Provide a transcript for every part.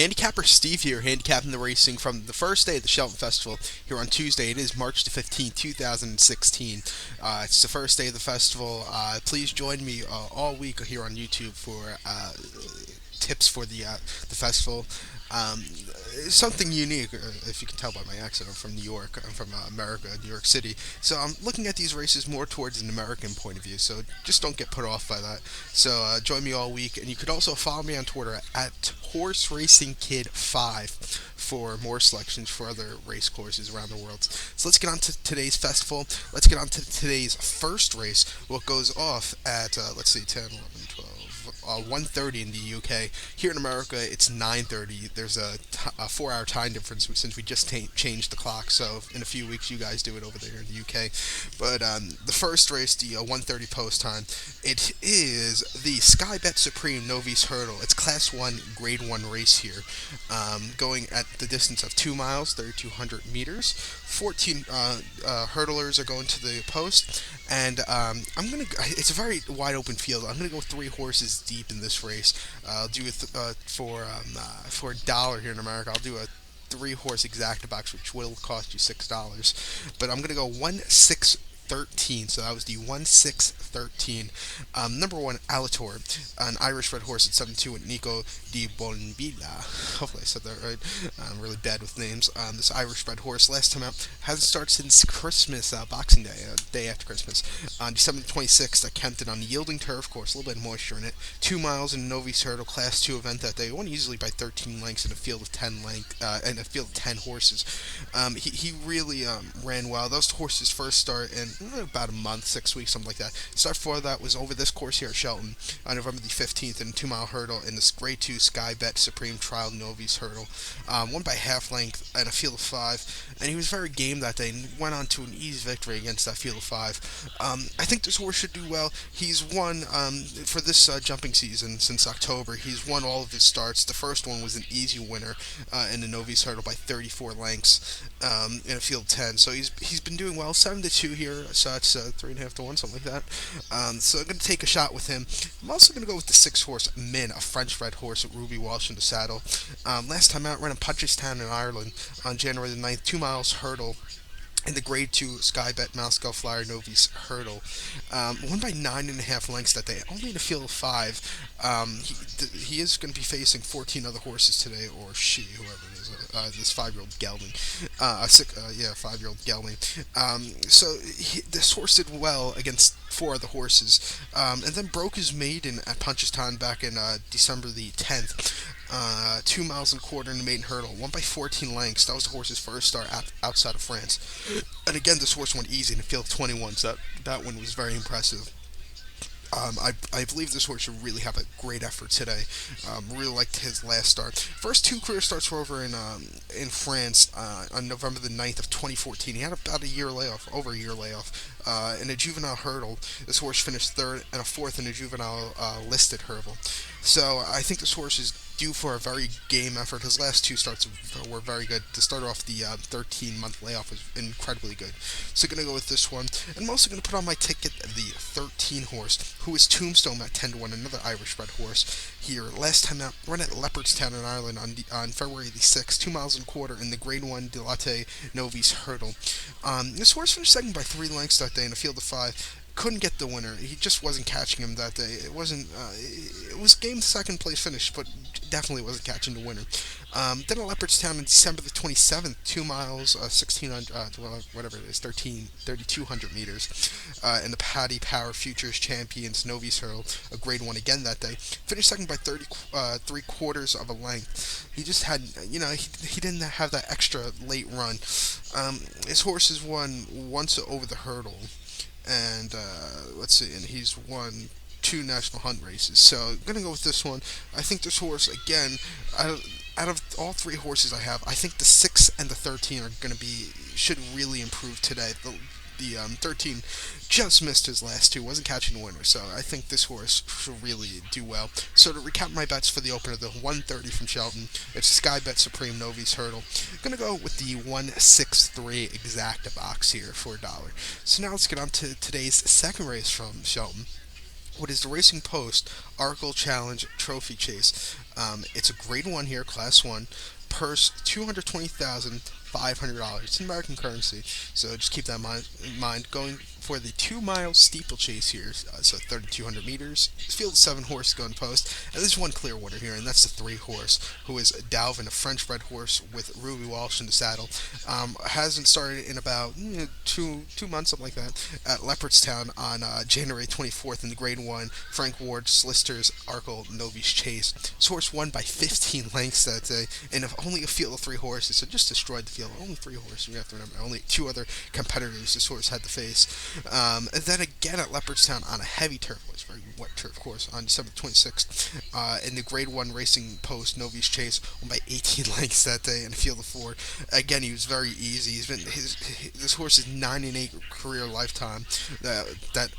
Handicapper Steve here, handicapping the racing from the first day of the Cheltenham Festival here on Tuesday. It is March the 15th, 2016. It's the first day of the festival. Please join me all week here on YouTube for tips for the festival. Um, Something unique, if you can tell by my accent. I'm from New York. I'm from America, New York City. So I'm looking at these races more towards an American point of view. So just don't get put off by that. So join me all week, and you could also follow me on Twitter at Horse Racing Kid 5 for more selections for other race courses around the world. So let's get on to today's festival. Let's get on to today's first race. What goes off at let's see, 10, 11, 12. 1:30 in the UK. Here in America, it's 9:30. There's a 4-hour time difference since we just changed the clock. So in a few weeks, you guys do it over there in the UK. But the first race, the 1:30 post time, it is the Sky Bet Supreme Novice Hurdle. It's Class 1, Grade 1 race here, going at the distance of 2 miles, 3,200 meters. 14 hurdlers are going to the post, and it's a very wide open field. I'm gonna go 3 horses deep in this race. I'll do it for $1 here in America. I'll do a 3-horse exacta box, which will cost you $6. But I'm gonna go 1-6-13. So that was the 1-6-13. Number 1, Alator, an Irish red horse at 7-2 with Nico di Bonvilla. Hopefully I said that right. I'm really bad with names. This Irish red horse, last time out, hasn't started since Christmas, Boxing Day, day after Christmas. On December 26th at Kempton on the yielding turf course, a little bit of moisture in it. 2 miles in Novice Hurdle, Class 2 event that day. Won easily by 13 lengths in a field of 10 horses. He really ran well. That was the horse's first start in about a month, 6 weeks, something like that. Start for that was over this course here at Cheltenham on November the 15th in a 2-mile hurdle in this Grade 2 Sky Bet Supreme Trial Novice Hurdle. Won by half length at a field of 5, and he was very game that day and went on to an easy victory against that field of 5. I think this horse should do well. He's won for this jumping season since October. He's won all of his starts. The first one was an easy winner in the Novice Hurdle by 34 lengths in a field of 10. So he's been doing well. 7-2 here, so it's 3.5 to 1, something like that. So I'm going to take a shot with him. I'm also going to go with the 6-horse Min, a French red horse with Ruby Walsh in the saddle. Last time out, ran in Punchestown in Ireland on January the 9th, 2 miles hurdle in the Grade 2 Sky Bet Moscow Flyer Novice Hurdle. Won by 9.5 lengths that day, only in a field of 5. He is going to be facing 14 other horses today, or she, whoever it is, this 5-year-old gelding. 5-year-old gelding. So this horse did well against 4 other horses, and then broke his maiden at Punchestown back in December the 10th. 2 miles and a quarter in the maiden hurdle, won by 14 lengths. That was the horse's first start outside of France. And again, this horse went easy in a field of 21, so that one was very impressive. I believe this horse should really have a great effort today. Really liked his last start. First 2 career starts were over in France on November the 9th of 2014. He had about over a year layoff. In a juvenile hurdle, this horse finished 3rd and a 4th in a juvenile listed hurdle. So I think this horse is due for a very game effort. His last 2 starts were very good. To start off the 13-month layoff was incredibly good. So I'm going to go with this one. And I'm also going to put on my ticket the 13 horse, who is Tombstone at 10 to 1, another Irish red horse here. Last time out, run at Leopardstown in Ireland on February the 6th, 2 miles and a quarter in the Grade 1 Dilatte Novice Hurdle. This horse finished second by 3 lengths that day in a field of 5. Couldn't get the winner. He just wasn't catching him that day. It was game 2nd place finish, but definitely wasn't catching the winner. Then at Leopardstown on December the 27th, 2 miles, 3,200 meters, in the Paddy Power Futures Champions Novice Hurdle, a Grade 1 again that day. Finished second by 3/4 of a length. He just had, he didn't have that extra late run. His horse has won once over the hurdle. And and he's won 2 national hunt races. So I'm gonna go with this one. I think this horse again, out of all 3 horses I have, I think the 6 and the 13 should really improve today. The 13 just missed his last 2, wasn't catching the winner, so I think this horse should really do well. So to recap my bets for the opener, the 1:30 from Cheltenham, it's Sky Bet Supreme Novice Hurdle. I'm going to go with the 1-6-3 exacta box here for $1. So now let's get on to today's second race from Cheltenham. what is the Racing Post Arkle Challenge Trophy Chase. It's a Grade 1 here, Class 1. Purse $220,500. It's in American currency, so just keep that in mind. Going for the 2 mile steeplechase here, so 3,200 meters. This field is 7 horses going post, and there's one clear winner here, and that's the 3 horse, who is Dalvin, a French bred horse with Ruby Walsh in the saddle. Hasn't started in about 2 months, something like that, at Leopardstown on January 24th in the Grade 1 Frank Ward Slister's Arkle Novice Chase. This horse won by 15 lengths that day, and only a field of 3 horses, so just destroyed the field. Only 3 horses, you have to remember. Only 2 other competitors this horse had to face. And then again at Leopardstown on a heavy turf course, very wet turf course, on December 26th, in the Grade 1 Racing Post Novice Chase, won by 18 lengths that day in a field of 4. Again, he was very easy. This horse's 9-8 career lifetime. That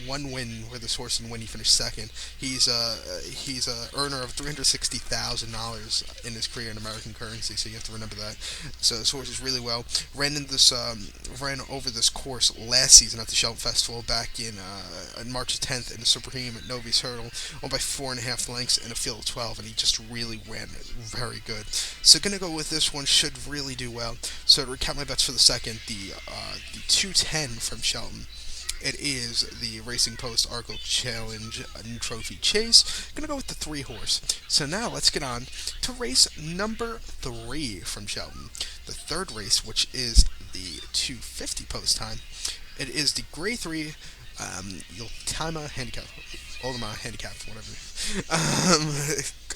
one win with this horse, and when he finished second, he's a earner of $360,000 in his career in American currency. So you have to remember that. So this horse is really well. Ran over this course last season at the Cheltenham Festival back in March 10th in the Supreme Novice Hurdle, won by 4.5 lengths in a field of 12, and he just really ran very good. So gonna go with this one, should really do well. So to recap my bets for the second, the 210 from Shelton. It is the Racing Post Arkle Challenge Trophy Chase. Gonna go with the 3 horse. So now let's get on to race number 3 from Shelton. The third race, which is the 250 post time. It is the Grade 3 Yultima Handicap. Oldema Handicap, whatever.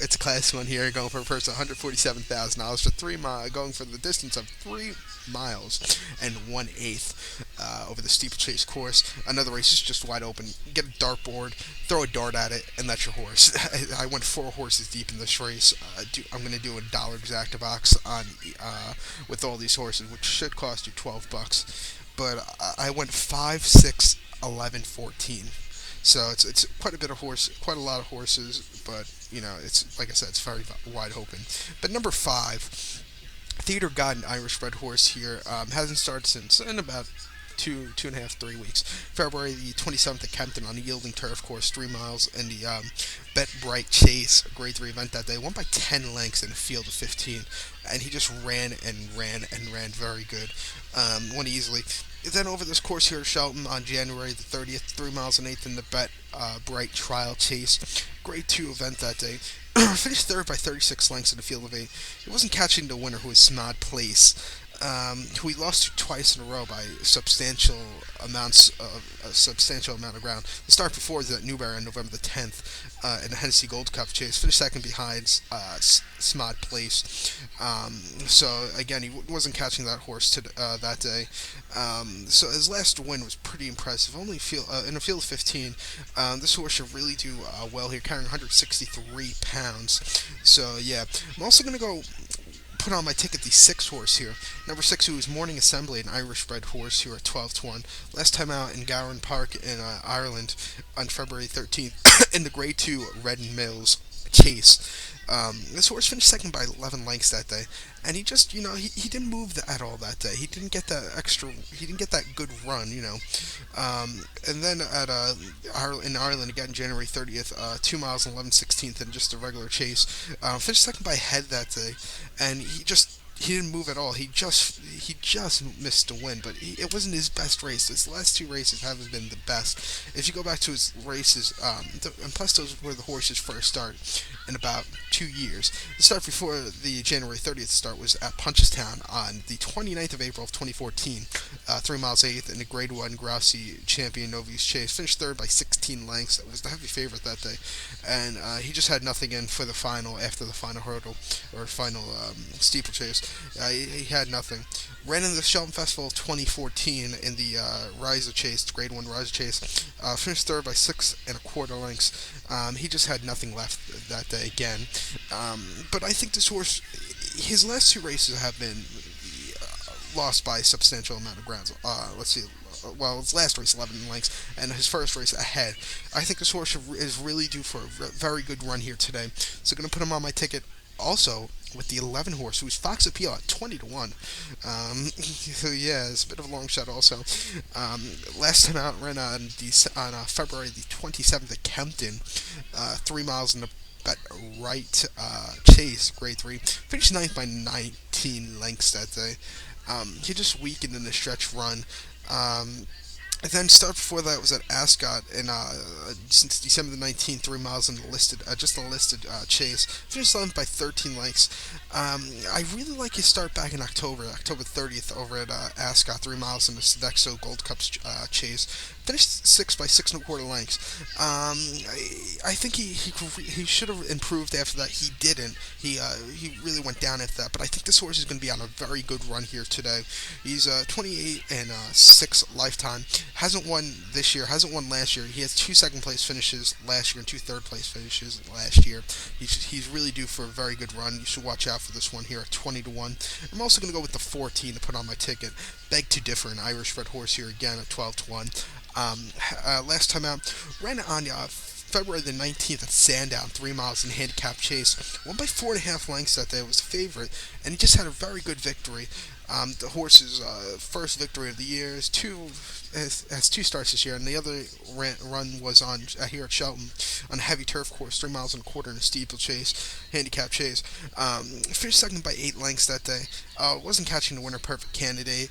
It's a Class 1 here, going for a purse of $147,000 for 3 miles, going for the distance of 3 miles and 1/8 over the steeplechase course. Another race is just wide open. Get a dartboard, throw a dart at it, and that's your horse. I went 4 horses deep in this race. I'm going to do a dollar exacta box on with all these horses, which should cost you $12. But I went 5, 6, 11, 14. So it's quite a bit of quite a lot of horses, but it's like I said, it's very wide open. But number 5, Theater God, an Irish bred horse here, hasn't started since in about 2.5, 3 weeks. February the 27th at Kempton on a yielding turf course, 3 miles, in the Bet Bright Chase Grade 3 event that day. Won by 10 lengths in a field of 15, and he just ran and ran and ran very good. Won easily. Then over this course here at Shelton on January the 30th, 3 miles and 1/8 in the Bet Bright Trial Chase, Grade 2 event that day. Finished third by 36 lengths in the field of 8. He wasn't catching the winner, who was Smod Place, who he lost to twice in a row by a substantial amount of ground. The start before was at Newbury on November the 10th in the Hennessy Gold Cup Chase. Finished second behind Smod Place. So again, he wasn't catching that horse that day. So his last win was pretty impressive. Only in a field of 15. This horse should really do well here, carrying 163 pounds. So yeah, I'm also gonna go put on my ticket the 6 horse here. Number 6, who is Morning Assembly, an Irish bred horse here at 12-1. Last time out in Gowran Park in Ireland on February 13th in the Grade 2 Red Mills Chase. This horse finished second by 11 lengths that day, and he just, he didn't move at all that day. He didn't get that good run, and then in Ireland again, January 30th, 2 miles and 11/16 in just a regular chase. Finished second by a head that day, and he didn't move at all. He just missed the win, but it wasn't his best race. His last 2 races haven't been the best. If you go back to his races, and plus those were the horses' first start in about 2 years. The start before the January 30th start was at Punchestown on the 29th of April of 2014, 3 miles 1/8 in the Grade 1 Grousey Champion Novice Chase. Finished third by 16 lengths. It was the heavy favorite that day, and he just had nothing in for the final after the final hurdle or final steeplechase. He had nothing. Ran in the Cheltenham Festival 2014 in the Riser Chase, the Grade 1 Riser Chase. Finished third by 6.25 lengths. He just had nothing left that day again. But I think this horse, his last 2 races have been lost by a substantial amount of grounds. Let's see. Well, his last race 11 lengths, and his first race ahead. I think this horse is really due for a very good run here today. So going to put him on my ticket. Also, with the 11 horse, who's Fox Appeal at 20 to 1. So yeah, it's a bit of a long shot also. Last time out ran on February the 27th at Kempton, 3 miles in the bet right chase, grade 3. Finished ninth by 19 lengths that day. He just weakened in the stretch run. And then start before that was at Ascot in since December the 19th, 3 miles in the listed, just a listed chase. Finished 11th by 13 lengths. I really like his start back in October 30th over at Ascot, 3 miles in the Sodexo Gold Cup chase. Finished sixth by 6 1/4 lengths. I think he should have improved after that. He didn't. He really went down after that. But I think this horse is going to be on a very good run here today. He's 28 and 6 lifetime. Hasn't won this year. Hasn't won last year. He has 2 second place finishes last year and 2 third place finishes last year. He's really due for a very good run. You should watch out for this one here at 20 to 1. I'm also going to go with the 14 to put on my ticket. Beg to differ, an Irish red horse here again at 12 to 1. Last time out, ran on February the 19th at Sandown, 3 miles in handicap chase. Won by 4.5 lengths that day. It was a favorite, and he just had a very good victory. The horse's first victory of the year has 2 starts this year, and the other run was on here at Cheltenham on a heavy turf course, 3 miles and 1/4 in a steeplechase, handicap chase. Finished second by 8 lengths that day. Wasn't catching the winner perfect candidate,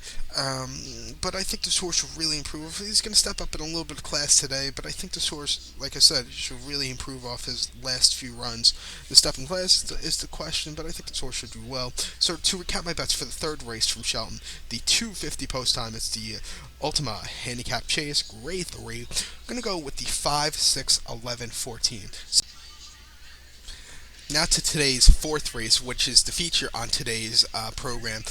but I think this horse should really improve. He's going to step up in a little bit of class today, but I think this horse, like I said, should really improve off his last few runs. The step in class is the question, but I think this horse should do well. So to recap my bets for the third race from Cheltenham, the 2:50 post time, it's the Ultima Handicap Chase, grade 3. I'm going to go with the 5, 6, 11, 14. Now to today's fourth race, which is the feature on today's program.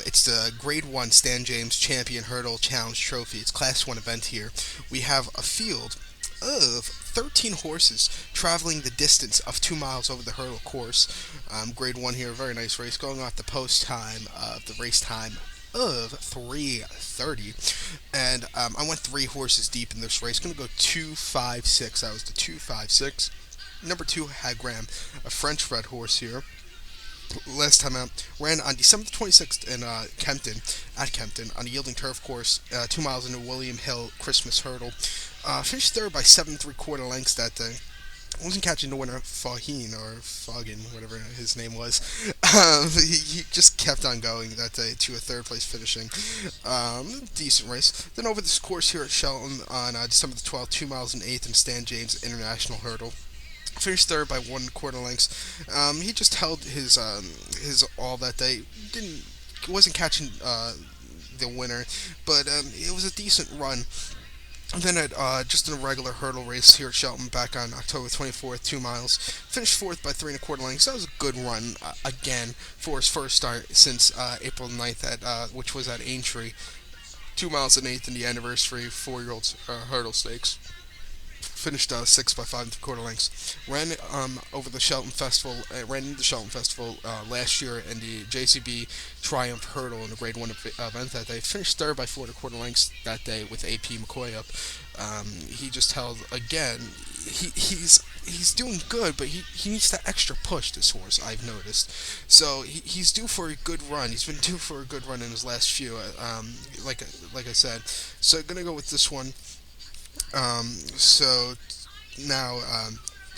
It's the Grade 1 Stan James Champion Hurdle Challenge Trophy. It's Class 1 event here. We have a field of 13 horses traveling the distance of 2 miles over the hurdle course. Grade 1 here, very nice race, going off the post time of the race time of 3:30, and I went 3 horses deep in this race. Going to go 2, 5, 6. That was the 2, 5, 6. Number 2, Hagram, a French red horse here. Last time out, ran on December 26th in Kempton, on a yielding turf course, 2 miles into William Hill Christmas Hurdle. Finished third by 7 3/4 lengths that day. Wasn't catching the winner, Foggin, whatever his name was. He just kept on going that day to a third place finishing. Decent race. Then over this course here at Cheltenham on December the 12th, 2 miles and 8th in Stan James International Hurdle. Finished third by 1/4 lengths. He just held his all that day. Wasn't catching the winner, but it was a decent run. And then at just in a regular hurdle race here at Cheltenham back on October 24th, 2 miles, finished fourth by 3 1/4 lengths. That was a good run again for his first start since April 9th at which was at Aintree, 2 miles and 8th in the anniversary 4-year-old hurdle stakes. Finished 6 by 5 1/4 lengths. Ran over the Cheltenham Festival. Ran into the Cheltenham Festival last year in the JCB Triumph Hurdle in the Grade 1 event that day. Finished third by 4 1/4 lengths that day with AP McCoy up. He just held again. He's doing good, but he needs that extra push. This horse, I've noticed. So he's due for a good run. He's been due for a good run in his last few. Like I said, so gonna go with this one. So now,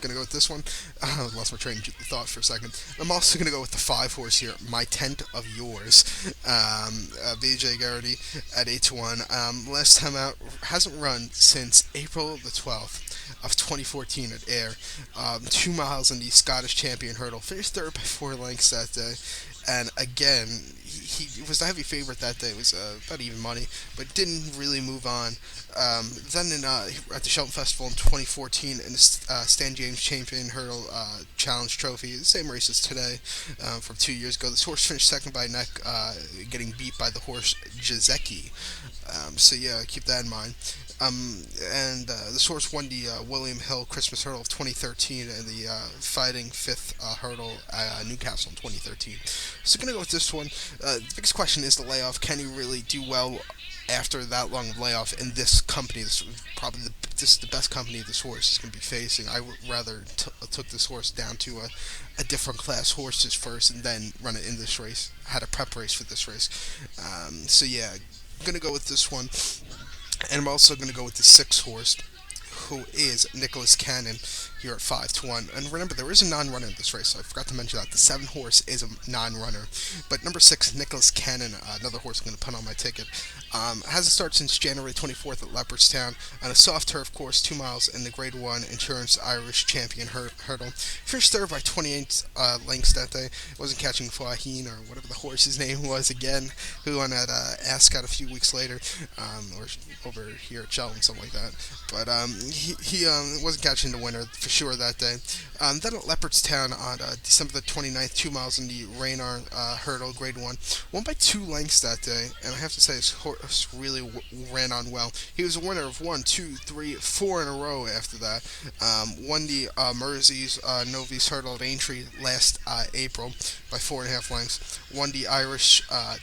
gonna go with this one. I lost my train of thought for a second. I'm also gonna go with the 5 horse here, My Tent of Yours. BJ Garrity at 8 to 1. Last time out, hasn't run since April the 12th of 2014 at Ayr. 2 miles in the Scottish Champion Hurdle. Finished third by 4 lengths that day. And again, he was the heavy favorite that day. It was about even money, but didn't really move on. Then at the Cheltenham Festival in 2014 in the Stan James Champion Hurdle Challenge Trophy, the same race as today from 2 years ago. This horse finished second by neck, getting beat by the horse Jazeki. So yeah, keep that in mind. And this horse won the William Hill Christmas Hurdle of 2013 and the Fighting Fifth Hurdle at Newcastle in 2013. So gonna go with this one. The biggest question is the layoff. Can he really do well after that long of layoff in this company? This is the best company this horse is going to be facing. I would rather took this horse down to a different class horses first and then run it in this race. Had a prep race for this race. So yeah, I'm gonna go with this one. And I'm also going to go with the sixth horse, who is Nicholas Cannon here at 5-1. And remember, there is a non-runner in this race, so I forgot to mention that. The 7 horse is a non-runner. But number 6, Nicholas Cannon, another horse I'm going to put on my ticket, hasn't started since January 24th at Leopardstown on a soft turf course, 2 miles in the Grade 1 Insurance Irish Champion Hurdle. Finished third by 28 lengths that day. Wasn't catching Faheen or whatever the horse's name was again, who won at Ascot a few weeks later, or over here at Cheltenham, something like that. But he wasn't catching the winner for sure that day. Then at Leopardstown on December the 29th, 2 miles in the Raynor Hurdle, Grade 1. Won by 2 lengths that day, and I have to say his horse really ran on well. He was a winner of 1, 2, 3, 4 in a row after that. Won the Mersey's Novice Hurdle at Aintree last April by 4.5 lengths. Won the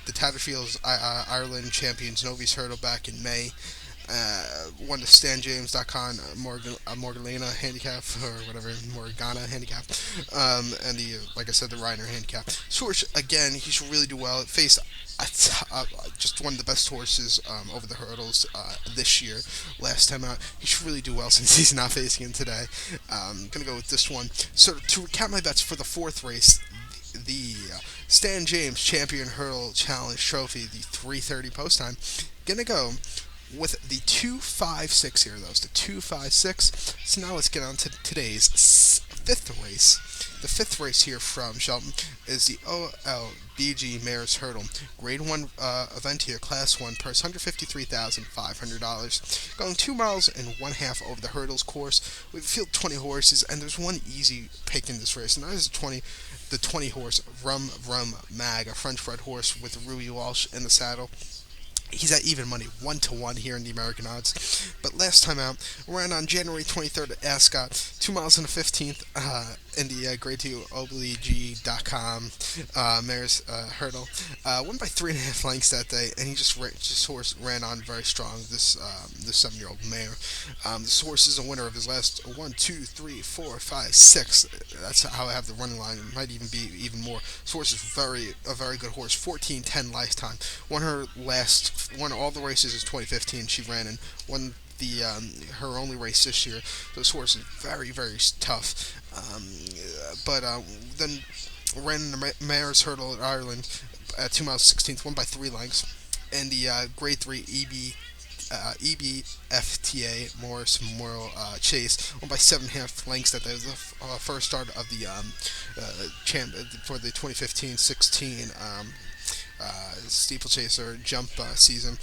the Tatterfields Ireland Champions Novice Hurdle back in May. Won the StanJames.com Morgana handicap or whatever, Morgana handicap, and the, like I said, the Reiner handicap. Source again, he should really do well. Faced just one of the best horses over the hurdles this year. Last time out, he should really do well since he's not facing him today. Gonna go with this one. So to recap my bets for the fourth race, the Stan James Champion Hurdle Challenge Trophy, the 3:30 post time. Gonna go with the 256 here, those the 256. So now let's get on to today's fifth race. The fifth race here from Cheltenham is the OLBG Mares Hurdle, Grade 1 event here, Class 1, purse $153,500. Going 2 miles and 1/2 over the hurdles course. We field 20 horses, and there's one easy pick in this race, and that is the 20 horse Rum Mag, a French bred horse with Rui Walsh in the saddle. He's at even money, 1-1 here in the American odds. But last time out, ran on January 23rd at Ascot, 2 miles and a 15th in the Grade 2 OBG.com Mares Hurdle. Won by 3.5 lengths that day, and his horse ran on very strong, this 7-year-old mare. This horse is a winner of his last 1, 2, 3, 4, 5, 6. That's how I have the running line. It might even be even more. This horse is a very good horse, 14-10 lifetime. Won all the races in 2015 she ran in. Won her only race this year. So this horse is very, very tough. But then ran in the Mares Hurdle at Ireland at 2 miles 16th, won by 3 lengths. And the Grade 3 EBFTA Morris Memorial Chase won by 7.5 lengths. That was the first start of the for the 2015-16 steeplechaser jump season,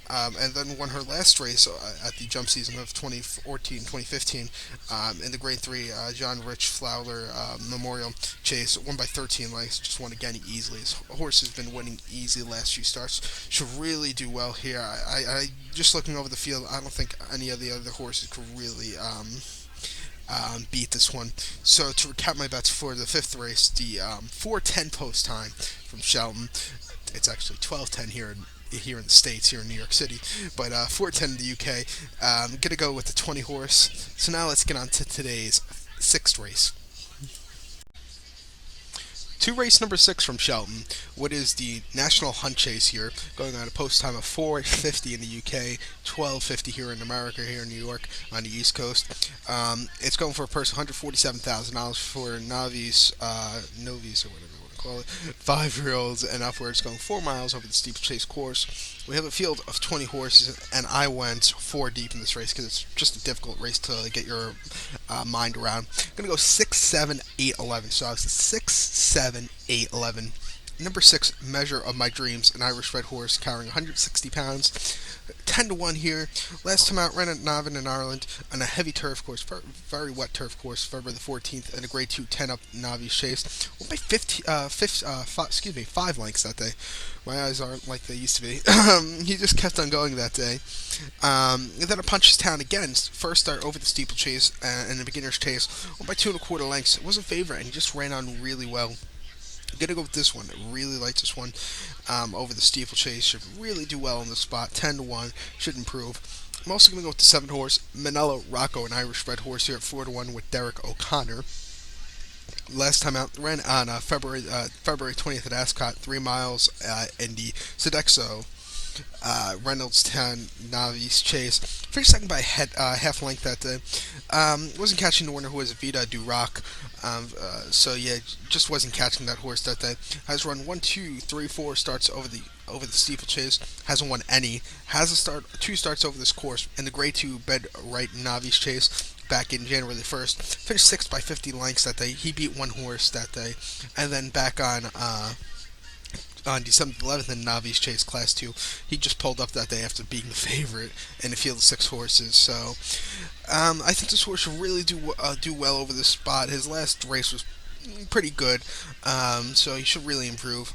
and then won her last race at the jump season of 2014-2015 in the Grade 3 John Rich Fowler Memorial Chase. Won by 13 lengths, just won again easily. His horse has been winning easy the last few starts. Should really do well here. I just looking over the field, I don't think any of the other horses could really beat this one. So to recap my bets for the fifth race, the 4:10 post time from Cheltenham. It's actually 12:10 here in the States, here in New York City, but 4:10 in the UK. I'm gonna go with the 20 horse. So now let's get on to today's sixth race. To race number 6 from Cheltenham, what is the National Hunt Chase here, going on a post time of 4:50 in the UK, 12:50 here in America, here in New York on the East Coast. It's going for a purse of $147,000 for novice or whatever you want to call it, 5-year-olds and upwards, going 4 miles over the steeplechase course. We have a field of 20 horses, and I went 4 deep in this race because it's just a difficult race to get your mind around. I'm going to go 6, 7, 8, 11. So I was 6, 7, 8, 11. Number 6, Measure of My Dreams, an Irish red horse carrying 160 pounds. 10 to 1 here. Last time out, ran at Navan in Ireland on a heavy turf course, very wet turf course, February the 14th, in a grade 2 10 up Navi's Chase. Went by 5 lengths that day. My eyes aren't like they used to be. He just kept on going that day. And then a Punches Town again. First start over the steeplechase and the beginner's chase. Went by 2 1/4 lengths. It was a favorite and he just ran on really well. I'm gonna go with this one. I really like this one over the steeplechase. Should really do well in the spot. 10 to 1. Should improve. I'm also gonna go with the 7 horse Manila Rocco, an Irish red horse here at 4 to 1 with Derek O'Connor. Last time out, ran on February 20th at Ascot, 3 miles in the Sodexo Reynolds 10 Navi's Chase. Finished second by half length that day. Wasn't catching the winner, who was Vita Duroc. So yeah, just wasn't catching that horse that day. Has run 1, 2, 3, 4 starts over the steeplechase. Hasn't won any. Has 2 starts over this course in the Grade 2 Bed Right Navi's Chase back in January the 1st. Finished 6th by 50 lengths that day. He beat one horse that day, and then back on December 11th in Navi's Chase Class 2. He just pulled up that day after being the favorite in a field of 6 horses. So I think this horse should really do well over this spot. His last race was pretty good, so he should really improve.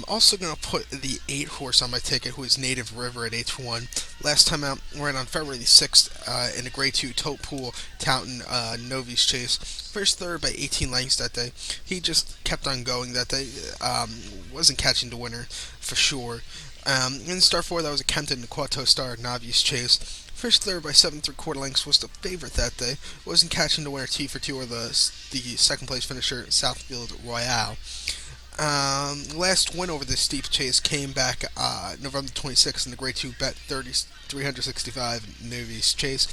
Also going to put the 8 horse on my ticket, who is Native River at 8 to 1. Last time out, ran on February the 6th in a Grade 2 Tote Pool Taunton Novice Chase. Finished third by 18 lengths that day. He just kept on going that day. Wasn't catching the winner for sure. In Star 4, that was a Kempton Quato Star Novice Chase. Finished third by 7 3/4 lengths. Was the favorite that day. Wasn't catching the winner T for 2 or the second place finisher Southfield Royale. Last win over this steeplechase came back November 26th in the Grade 2 Bet 365 Novice Chase.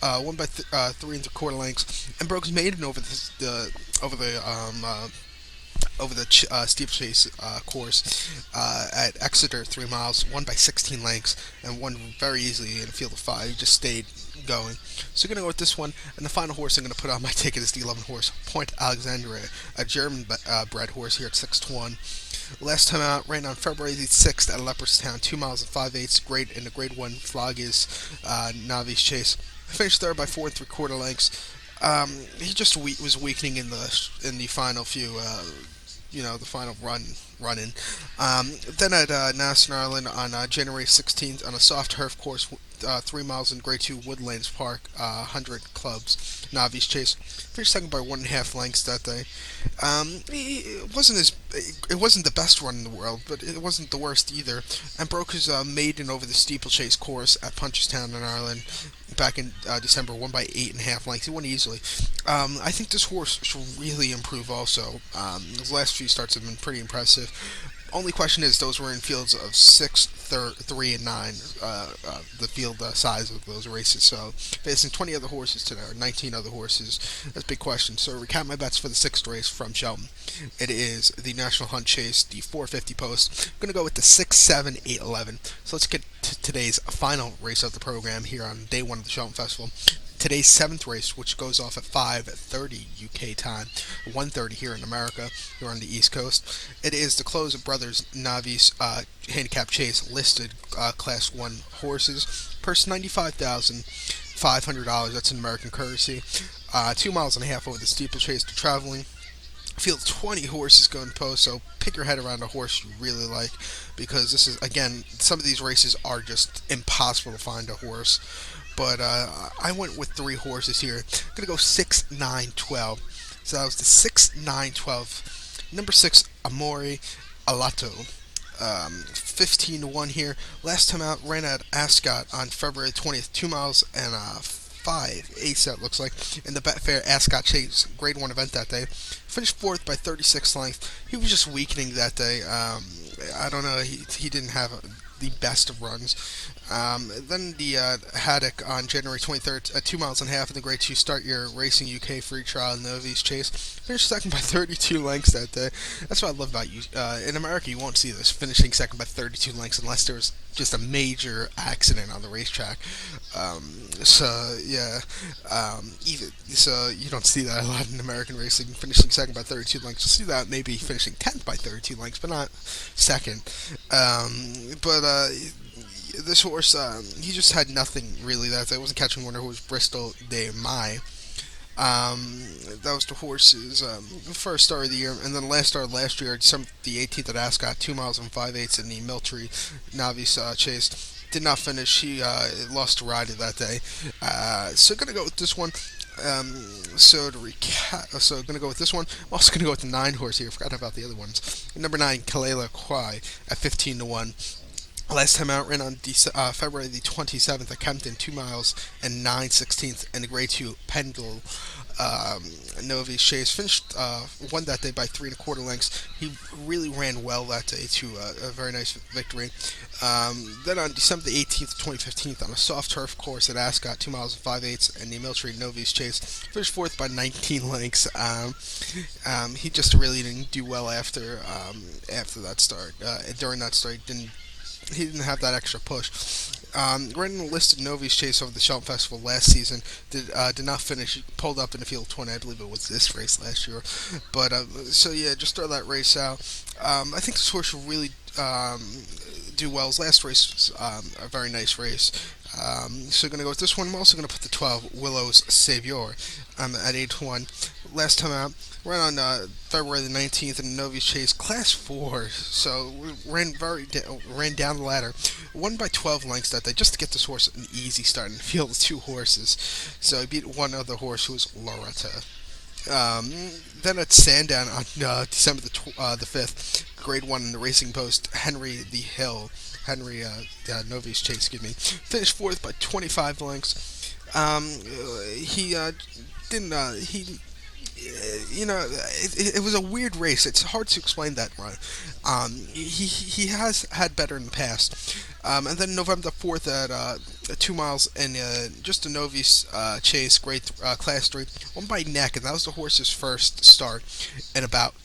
Won by 3 3/4 lengths and broke his maiden over the steeplechase course at Exeter, 3 miles, won by 16 lengths, and won very easily in a field of 5. He just stayed going. So we're going to go with this one, and the final horse I'm going to put on my ticket is the 11 horse Point Alexandria, a German bred horse here at 6 to 1. Last time out, ran on February the 6th at Leopardstown, 2 miles and 5/8, in the Grade 1 Floggies Navi's Chase. Finished third by 4 3/4 lengths. He just was weakening in the final few. The final run-in. Then at Nassau, Ireland on January 16th on a soft turf course, 3 miles in Grade 2 Woodlands Park, 100 clubs, Navi's Chase. Finished second by 1.5 lengths that day. It wasn't the best run in the world, but it wasn't the worst either, and broke his maiden over the steeplechase course at Punchestown in Ireland back in December. Won by 8.5 lengths. He won easily. I think this horse should really improve also. His last few starts have been pretty impressive. Only question is, those were in fields of 6, 3, and 9, the field size of those races. So, facing 20 other horses today, or 19 other horses, that's a big question. So, recap my bets for the 6th race from Cheltenham. It is the National Hunt Chase, the 450 post. I'm going to go with the 6, 7, 8, 11. So, let's get to today's final race of the program here on day 1 of the Cheltenham Festival. Today's 7th race, which goes off at 5:30 UK time, 1:30 here in America, here on the East Coast. It is the Close of Brothers Navi's Handicap Chase listed Class 1 horses. Purse $95,500. That's in American currency. 2 miles and a half over the steeplechase to traveling. Field 20 horses going post, so pick your head around a horse you really like, because this is, again, some of these races are just impossible to find a horse. But I went with 3 horses here. I'm going to go 6, 9, 12. So that was the 6, 9, 12. Number 6, Amore Alato. 15 to 1 here. Last time out, ran at Ascot on February 20th. 2 miles and 5/8, that looks like, in the Betfair Ascot Chase Grade 1 event that day. Finished 4th by 36 lengths. He was just weakening that day. I don't know. He didn't have the best of runs. Then the Haddock on January 23rd at 2 miles and a half in the Grade 2 Start Your Racing UK free trial Novice Chase. Finished second by 32 lengths that day. That's what I love about you. In America, you won't see this, finishing second by 32 lengths unless there's just a major accident on the racetrack. So yeah, even so you don't see that a lot in American racing. Finishing second by 32 lengths, you see that maybe finishing 10th by 32 lengths, but not second. But this horse, he just had nothing really that day. It wasn't catching winner, who was Bristol de Mai. That was the horse's first start of the year, and then the last start last year, December the 18th at Ascot, 2 miles and 5/8 in the Miltry Novice Chase. Did not finish. He lost to Ryder that day. So gonna go with this one. So gonna go with this one. I'm also gonna go with the 9 horse here. Forgot about the other ones. Number 9, Kalela Kwai at 15-1. Last time out, ran on February the 27th at Kempton, 2 miles and 9/16 in the Grade 2 Pendle Novice Chase. Finished, won that day by 3 1/4 lengths. He really ran well that day to a very nice victory. Then on December the 18th, 2015, on a soft turf course at Ascot, 2 miles and 5/8 in the Miltry Novice Chase. Finished fourth by 19 lengths. He just really didn't do well after that start. During that start, he didn't have that extra push. Ran in the listed Novice Chase over the Cheltenham Festival last season. Did not finish. He pulled up in the field 20. I believe it was this race last year. But so yeah, just throw that race out. I think this horse will really do well. His last race was a very nice race. So gonna go with this one. I'm also gonna put the 12 Willows Savior at 8-1. Last time out, ran on February the 19th in the Novice Chase, Class 4. So ran down the ladder. Won by 12 lengths that day, just to get this horse an easy start in the field of 2 horses. So he beat one other horse, who was Loretta. Then at Sandown on December the 5th, Grade 1 in the Racing Post, Henry the Hill. Novice Chase, excuse me. Finished fourth by 25 lengths. He didn't. He it was a weird race. It's hard to explain that run. He has had better in the past. And then November the 4th at 2 miles and just a Novice Chase, Class 3, won by neck, and that was the horse's first start in about,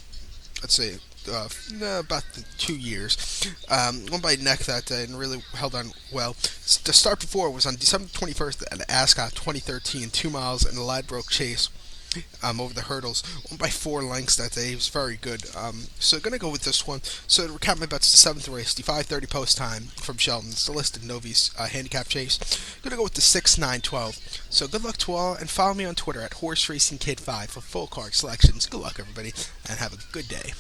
let's say, about 2 years. Won by neck that day and really held on well. The start before was on December 21st at Ascot 2013, 2 miles in the Ladbroke Chase. Over the hurdles, won by 4 lengths that day. He was very good. So gonna go with this one. So to recap my bets, the 7th race, the 5:30 post time from Shelton. It's the listed Novice handicap chase. Gonna go with the 6, 9, 12. So good luck to all, and follow me on Twitter at HorseRacingKid5 for full card selections. Good luck, everybody, and have a good day.